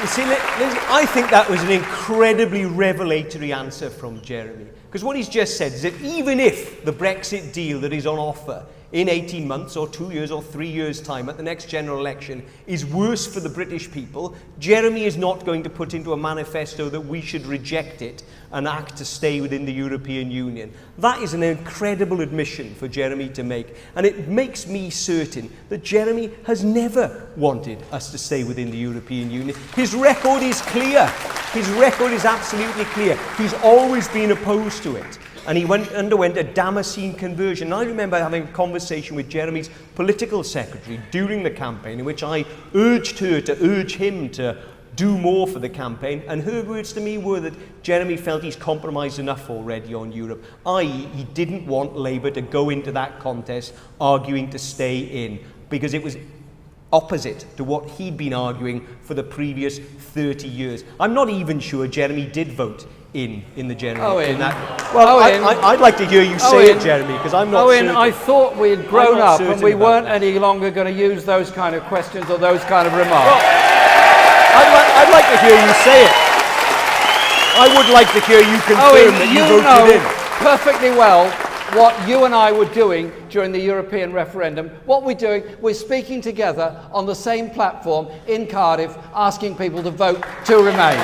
You see, Lindsay, I think that was an incredibly revelatory answer from Jeremy. Because what he's just said is that even if the Brexit deal that is on offer in 18 months or 2 years or 3 years' time at the next general election is worse for the British people, Jeremy is not going to put into a manifesto that we should reject it and act to stay within the European Union. That is an incredible admission for Jeremy to make, and it makes me certain that Jeremy has never wanted us to stay within the European Union. His record is clear. His record is absolutely clear. He's always been opposed to it. And he underwent a Damascene conversion. And I remember having a conversation with Jeremy's political secretary during the campaign in which I urged her to urge him to do more for the campaign. And her words to me were that Jeremy felt he's compromised enough already on Europe, i.e. he didn't want Labour to go into that contest arguing to stay in, because it was opposite to what he'd been arguing for the previous 30 years. I'm not even sure Jeremy did vote in the general. Owen. In that. Well, I'd like to hear you say it, Jeremy, because I'm not certain. Owen, I thought we had grown up and we weren't any longer going to use those kind of questions or those kind of remarks. Well, I'd like to hear you say it. I would like to hear you confirm that you voted in. Perfectly well what you and I were doing during the European referendum. What we're doing, we're speaking together on the same platform in Cardiff, asking people to vote to remain.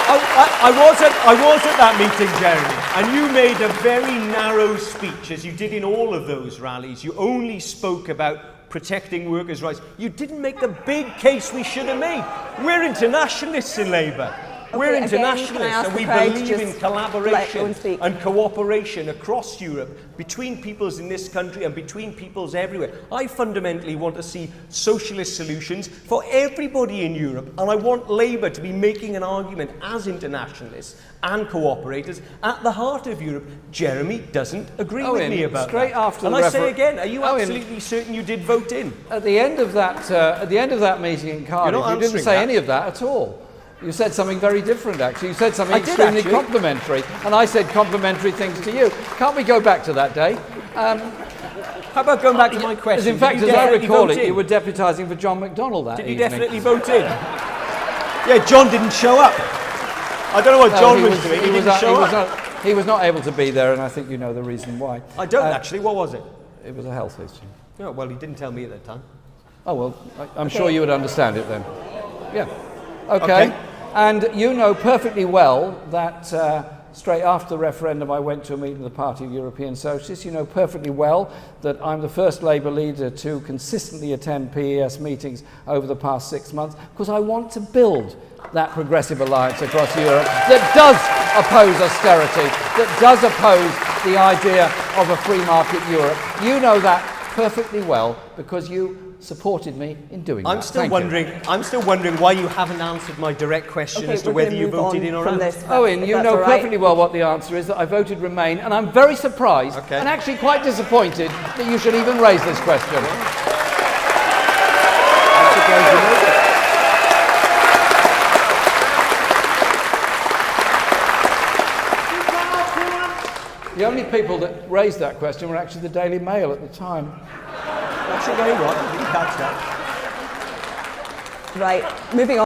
I was at that meeting, Jeremy, and you made a very narrow speech, as you did in all of those rallies. You only spoke about protecting workers' rights. You didn't make the big case we should have made. We're internationalists in Labour. We're internationalists, and we believe in collaboration and cooperation across Europe, between peoples in this country and between peoples everywhere. I fundamentally want to see socialist solutions for everybody in Europe, and I want Labour to be making an argument as internationalists and cooperators at the heart of Europe. Jeremy doesn't agree with me about straight that. After and the I say again, are you absolutely certain you did vote in? At the end of that meeting in Cardiff, you didn't say any of that at all. You said something very different, actually. You said something extremely complimentary, and I said complimentary things to you. Can't we go back to that day? How about going back to my question? In fact, as I recall it, you were deputising for John McDonnell that evening. Did you definitely vote in? Yeah, John didn't show up. I don't know what John was doing. He didn't show up. He was not able to be there, and I think you know the reason why. I don't actually. What was it? It was a health issue. Oh, well, he didn't tell me at that time. Oh, well, I'm sure you would understand it then. Yeah. Okay. And you know perfectly well that straight after the referendum I went to a meeting of the Party of European Socialists. You know perfectly well that I'm the first Labour leader to consistently attend PES meetings over the past 6 months, because I want to build that progressive alliance across Europe that does oppose austerity, that does oppose the idea of a free market Europe. You know that perfectly well because you supported me in doing that. I'm still wondering why you haven't answered my direct question as to whether you voted in or not. Owen, you know perfectly well what the answer is, that I voted Remain, and I'm very surprised and actually quite disappointed that you should even raise this question. The only people that raised that question were actually the Daily Mail at the time. That's your game, right? I didn't catch that. Right, moving on.